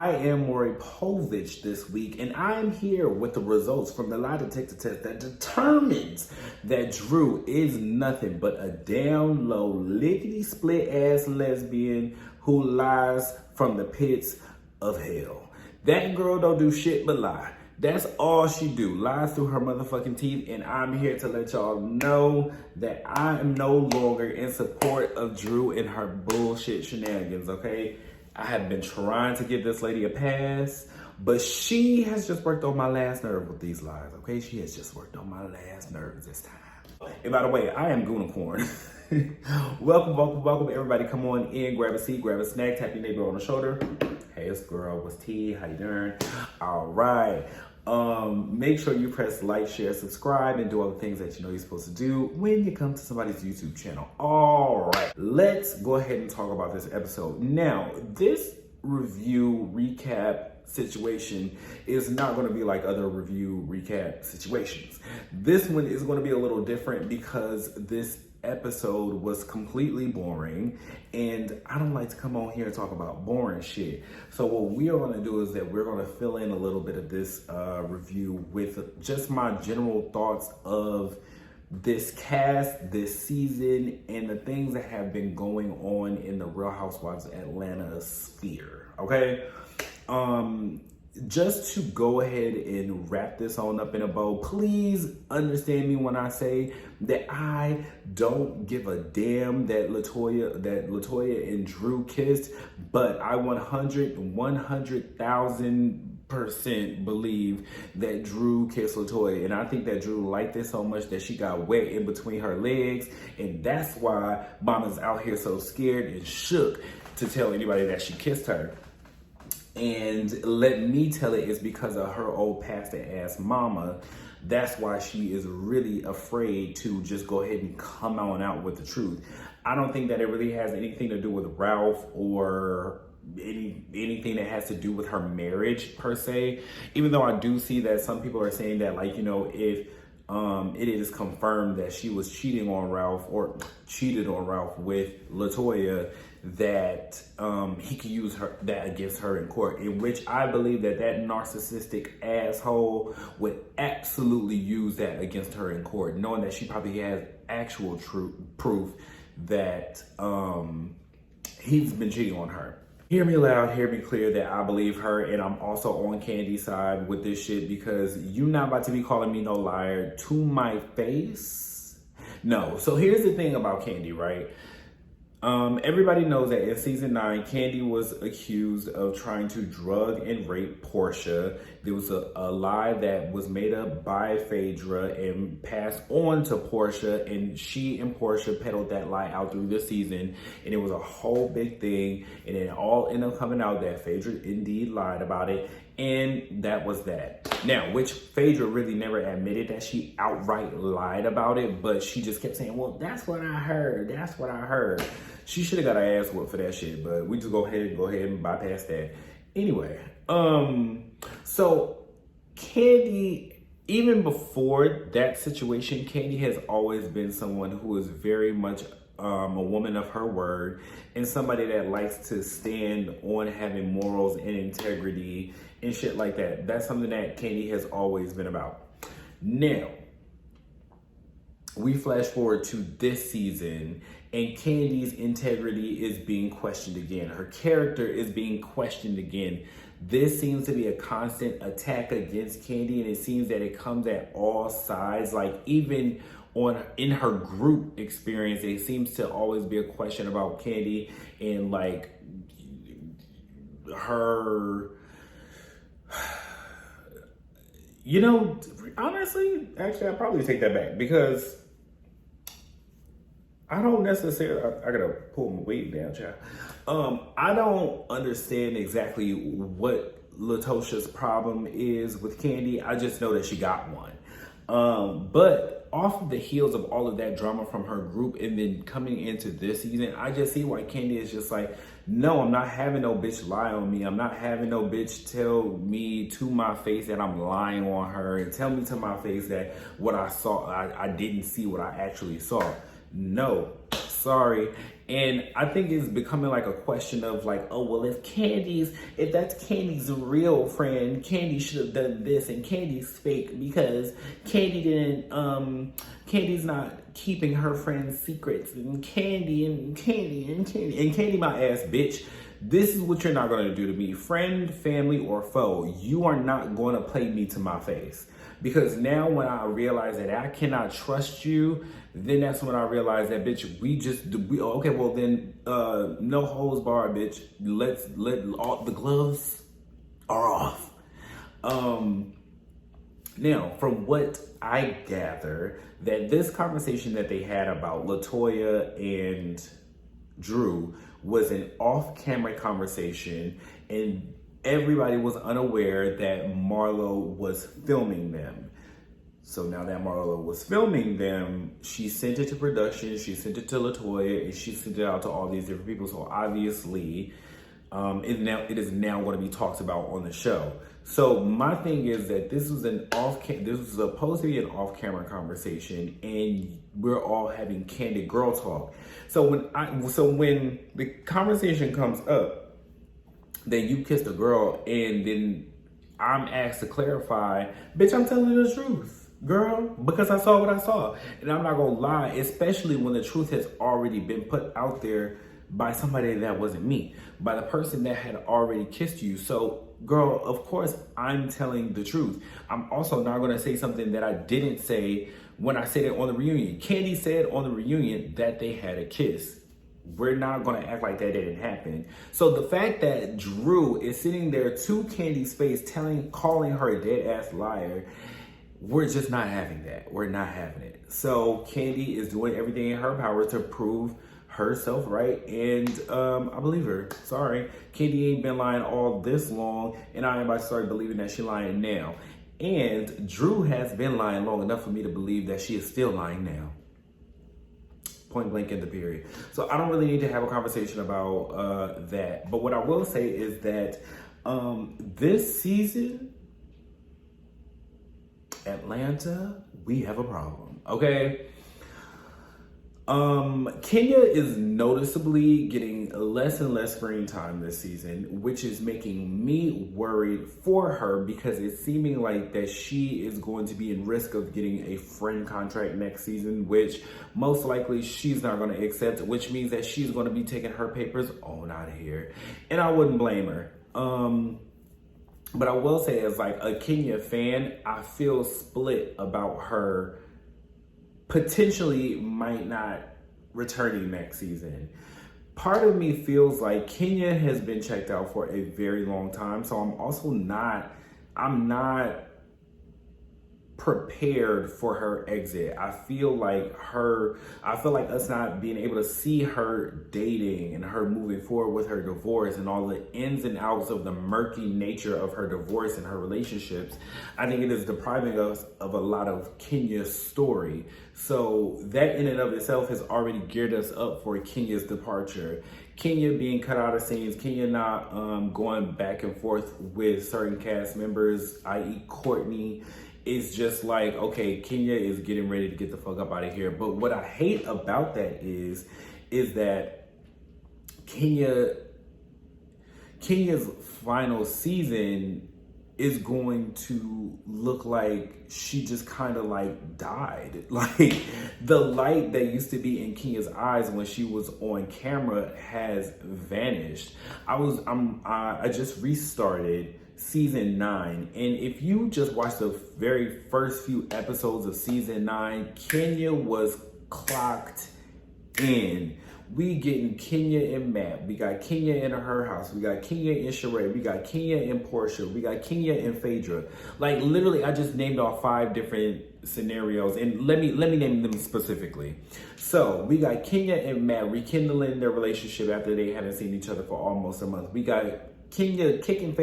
I am Maury Povich this week, and I'm here with the results from the lie detector test that determines that Drew is nothing but a down low, lickety split ass lesbian who lies from the pits of hell. That girl don't do shit but lie. That's all she do, lies through her motherfucking teeth, and I'm here to let y'all know that I am no longer in support of Drew and her bullshit shenanigans, okay? I have been trying to give this lady a pass, but she has just worked on my last nerve with these lies, okay? She has just worked on my last nerves this time. And by the way, I am Goonicorn. welcome, everybody. Come on in, grab a seat, grab a snack, tap your neighbor on the shoulder. Hey, it's girl, what's tea? How you doing? All right. Make sure you press like, share, subscribe, and do all the things that you know you're supposed to do when you come to somebody's YouTube channel. All right, let's go ahead and talk about this episode. Now, this review recap situation is not going to be like other review recap situations. This one is going to be a little different because this episode was completely boring, and I don't like to come on here and talk about boring shit. So what we are going to do is that we're going to fill in a little bit of this review with just my general thoughts of this cast, this season, and the things that have been going on in the Real Housewives Atlanta sphere. Okay, just to go ahead and wrap this on up in a bow, please understand me when I say that I don't give a damn that Latoya and Drew kissed, but I 100,000% believe that Drew kissed Latoya, and I think that Drew liked it so much that she got wet in between her legs, and that's why Mama's out here so scared and shook to tell anybody that she kissed her. And let me tell it, it's because of her old pastor ass mama. That's why she is really afraid to just go ahead and come on out with the truth. I don't think that it really has anything to do with Ralph or anything that has to do with her marriage per se. Even though I do see that some people are saying that, like, you know, if it is confirmed that she was cheating on Ralph or cheated on Ralph with Latoya, that he could use that against her in court, in which I believe that narcissistic asshole would absolutely use that against her in court, knowing that she probably has actual proof that he's been cheating on her. Hear me loud, hear me clear that I believe her, and I'm also on Kandi's side with this shit, because you're not about to be calling me no liar to my face. No. So here's the thing about Kandi, right? Everybody knows that in season 9, Kandi was accused of trying to drug and rape Portia. There was a lie that was made up by Phaedra and passed on to Portia, and she and Portia peddled that lie out through the season, and it was a whole big thing, and it all ended up coming out that Phaedra indeed lied about it, and that was that. Now, which Phaedra really never admitted that she outright lied about it, but she just kept saying, well, that's what I heard, that's what I heard. She should have got her ass whooped for that shit, but we just go ahead and bypass that. Anyway, so Kandi, even before that situation, Kandi has always been someone who is very much a woman of her word, and somebody that likes to stand on having morals and integrity and shit like that. That's something that Kandi has always been about. Now, we flash forward to this season, and Kandi's integrity is being questioned again. Her character is being questioned again. This seems to be a constant attack against Kandi, and it seems that it comes at all sides. Like, even in her group experience, it seems to always be a question about Kandi and like her. You know, honestly, actually, I'd probably take that back, because I don't necessarily, I gotta pull my weight down, child. I don't understand exactly what Latosha's problem is with Kandi. I just know that she got one. But off of the heels of all of that drama from her group and then coming into this season, I just see why Kandi is just like, no, I'm not having no bitch lie on me. I'm not having no bitch tell me to my face that I'm lying on her, and tell me to my face that what I saw, I didn't see what I actually saw. No. Sorry. And I think it's becoming like a question of like, oh, well, if that's Candy's real friend, Candy should have done this and Candy's fake because Candy's not keeping her friend's secrets and Candy my ass bitch. This is what you're not going to do to me. Friend, family, or foe, you are not going to play me to my face. Because now when I realize that I cannot trust you, then that's when I realize that, bitch, okay, well then, no holds barred, bitch. Let all the gloves are off. Now, from what I gather, that this conversation that they had about LaToya and Drew was an off-camera conversation, and everybody was unaware that Marlo was filming them. So now that Marlo was filming them, she sent it to production, she sent it to LaToya, and she sent it out to all these different people. So obviously, it is now going to be talked about on the show. So my thing is that this was supposed to be an off-camera conversation, and we're all having candid girl talk. So when the conversation comes up that you kissed a girl, and then I'm asked to clarify, bitch, I'm telling you the truth, girl, because I saw what I saw. And I'm not gonna lie, especially when the truth has already been put out there by somebody that wasn't me, by the person that had already kissed you. So, girl, of course, I'm telling the truth. I'm also not gonna say something that I didn't say when I said it on the reunion. Candy said on the reunion that they had a kiss. We're not going to act like that didn't happen. So the fact that Drew is sitting there to Candy's face calling her a dead ass liar, we're just not having that. We're not having it. So Candy is doing everything in her power to prove herself right, and I believe her. Sorry, Candy ain't been lying all this long, and I am about to start believing that she's lying now. And Drew has been lying long enough for me to believe that she is still lying now. Point blank in the period. So I don't really need to have a conversation about that. But what I will say is that this season, Atlanta, we have a problem, okay? Kenya is noticeably getting less and less screen time this season, which is making me worried for her because it's seeming like that she is going to be in risk of getting a friend contract next season, which most likely she's not going to accept, which means that she's going to be taking her papers on out of here. And I wouldn't blame her. But I will say, as like a Kenya fan, I feel split about her potentially might not returning next season. Part of me feels like Kenya has been checked out for a very long time, so I'm not prepared for her exit. I feel like us not being able to see her dating and her moving forward with her divorce and all the ins and outs of the murky nature of her divorce and her relationships, I think it is depriving us of a lot of Kenya's story. So that in and of itself has already geared us up for Kenya's departure. Kenya being cut out of scenes, Kenya not going back and forth with certain cast members, i.e. Courtney, is just like, okay, Kenya is getting ready to get the fuck up out of here. But what I hate about that is that Kenya's final season is going to look like she just kind of like died. Like the light that used to be in Kenya's eyes when she was on camera has vanished. I just restarted season 9, and if you just watch the very first few episodes of season 9, Kenya was clocked in. We getting Kenya and Matt. We got Kenya in her house. We got Kenya and Sheree. We got Kenya and Portia. We got Kenya and Phaedra. Like literally, I just named off 5 different scenarios, and let me name them specifically. So we got Kenya and Matt rekindling their relationship after they hadn't seen each other for almost a month. We got Kenya kicking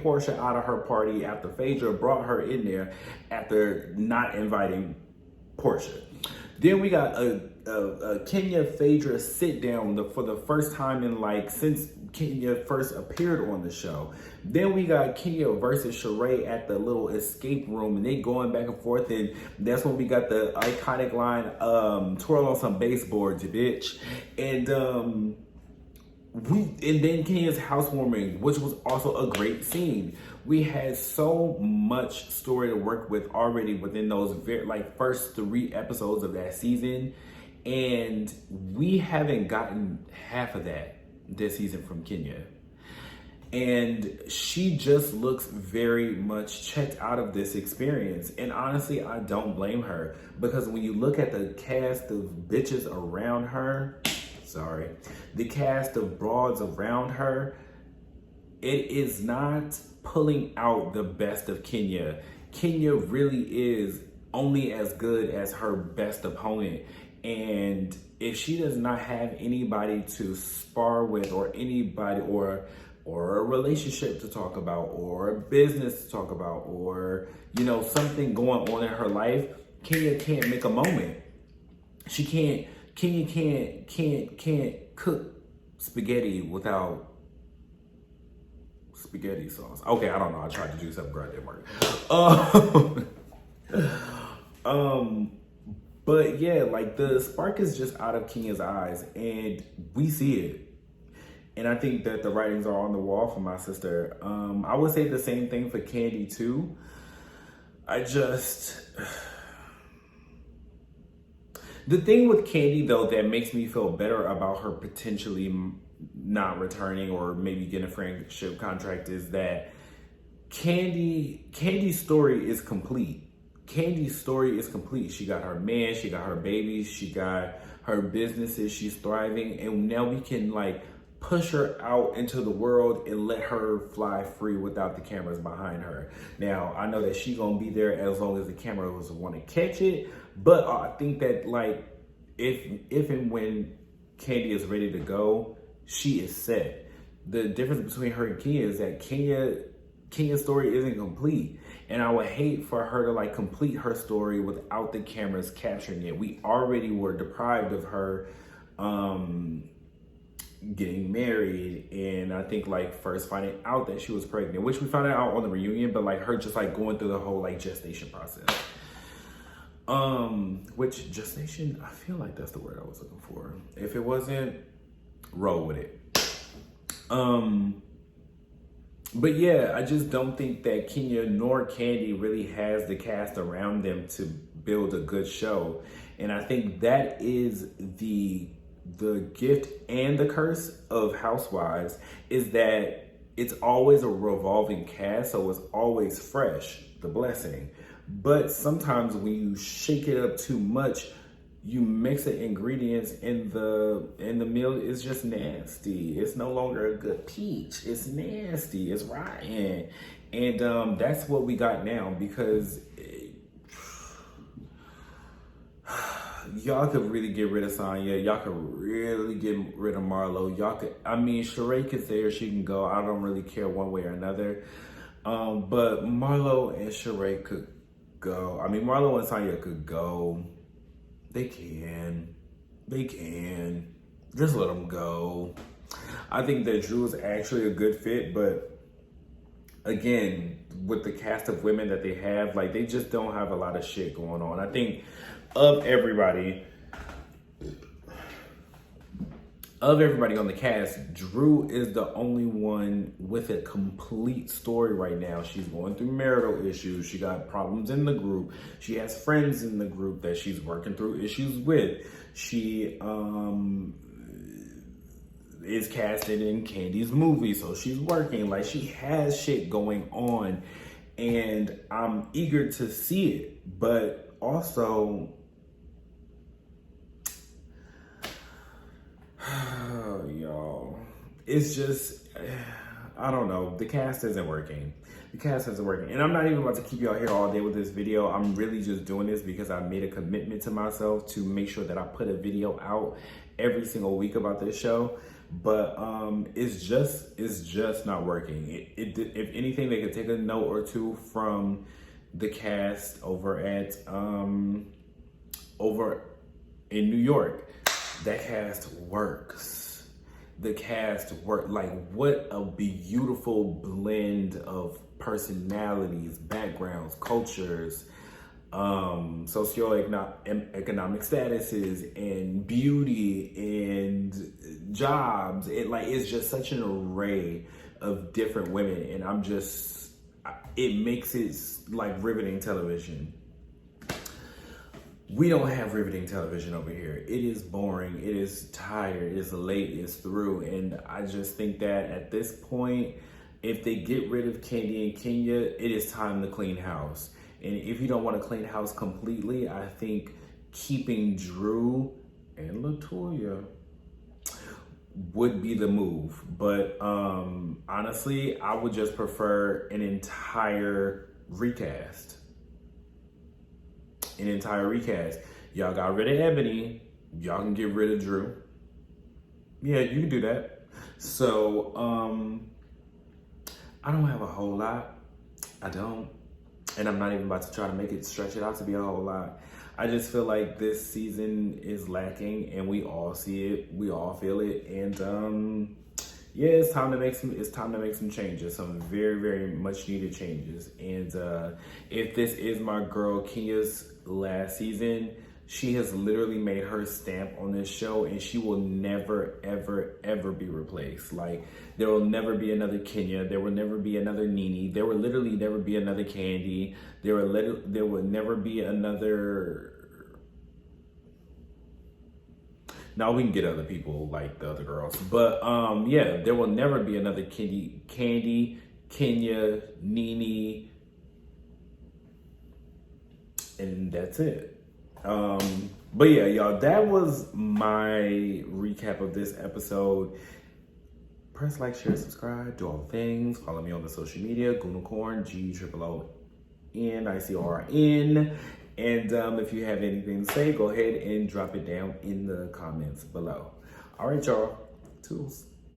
Portia out of her party after Phaedra brought her in there after not inviting Portia. Then we got Kenya Phaedra sit down for the first time in like since Kenya first appeared on the show. Then we got Kenya versus Sheree at the little escape room, and they going back and forth, and that's when we got the iconic line, twirl on some baseboards, you bitch. And then Kenya's housewarming, which was also a great scene. We had so much story to work with already within those first 3 episodes of that season, and we haven't gotten half of that this season from Kenya. And she just looks very much checked out of this experience. And honestly, I don't blame her, because when you look at the cast of bitches around her, the cast of broads around her, it is not pulling out the best of Kenya. Kenya really is only as good as her best opponent. And if she does not have anybody to spar with, or anybody, or a relationship to talk about, or a business to talk about, or, you know, something going on in her life, Kenya can't make a moment. Kenya can't cook spaghetti without spaghetti sauce. Okay, I don't know. I tried to do something, girl, it didn't work. But yeah, like the spark is just out of Kenya's eyes, and we see it. And I think that the writings are on the wall for my sister. I would say the same thing for Kandi too. The thing with Kandi though that makes me feel better about her potentially not returning or maybe getting a friendship contract is that Kandi's story is complete. Kandi's story is complete. She got her man, she got her babies, she got her businesses, she's thriving, and now we can like push her out into the world and let her fly free without the cameras behind her. Now, I know that she's gonna be there as long as the cameras want to catch it, but I think that like if and when Kandi is ready to go, she is set. The difference between her and Kenya is that Kenya's story isn't complete. And I would hate for her to like complete her story without the cameras capturing it. We already were deprived of her getting married, and I think like first finding out that she was pregnant, which we found out on the reunion, but like her just like going through the whole like gestation process. Which gestation, I feel like that's the word I was looking for. If it wasn't, roll with it. But yeah, I just don't think that Kenya nor Kandi really has the cast around them to build a good show. And I think that is the gift and the curse of Housewives, is that it's always a revolving cast, so it's always fresh, the blessing. But sometimes when you shake it up too much, you mix the ingredients in the meal, it's just nasty. It's no longer a good peach. It's nasty. It's rotten. And that's what we got now, because y'all could really get rid of Sonya. Y'all could really get rid of Marlo. Sheree could stay or she can go. I don't really care one way or another. But Marlo and Sheree could go. Marlo and Sonya could go. They can. Just let them go. I think that Drew is actually a good fit, but again, with the cast of women that they have, like they just don't have a lot of shit going on. I think of everybody on the cast, Drew is the only one with a complete story right now. She's going through marital issues. She got problems in the group. She has friends in the group that she's working through issues with. She is casted in Kandi's movie, so she's working. Like, she has shit going on, and I'm eager to see it. But also, y'all, it's just, I don't know. The cast isn't working. And I'm not even about to keep y'all here all day with this video. I'm really just doing this because I made a commitment to myself to make sure that I put a video out every single week about this show. But it's just not working. If anything, they could take a note or two from the cast over in New York. That cast works. The cast work, like what a beautiful blend of personalities, backgrounds, cultures, socioeconomic statuses, and beauty and jobs. It's just such an array of different women, and it makes it like riveting television. We don't have riveting television over here. It is boring, it is tired, it is late, it's through. And I just think that at this point, if they get rid of Kandi and Kenya, it is time to clean house. And if you don't want to clean house completely, I think keeping Drew and LaToya would be the move. But honestly, I would just prefer an entire recast. Y'all got rid of Ebony. Y'all can get rid of Drew. Yeah, you can do that. So, I don't have a whole lot. I don't. And I'm not even about to try to stretch it out to be a whole lot. I just feel like this season is lacking, and we all see it. We all feel it. And yeah, it's time to make some changes, some very, very much needed changes. And if this is my girl Kenya's last season, she has literally made her stamp on this show, and she will never, ever, ever be replaced. Like, there will never be another Kenya. There will never be another Nene. There will literally never be another Kandi. There will never be another. Now we can get other people like the other girls, but yeah, there will never be another Kandi, Kenya, Nene, and that's it. But yeah, y'all, that was my recap of this episode. Press like, share, subscribe, do all the things. Follow me on the social media, Goonicorn, GOONICORN. And if you have anything to say, go ahead and drop it down in the comments below. All right, y'all. Toodles.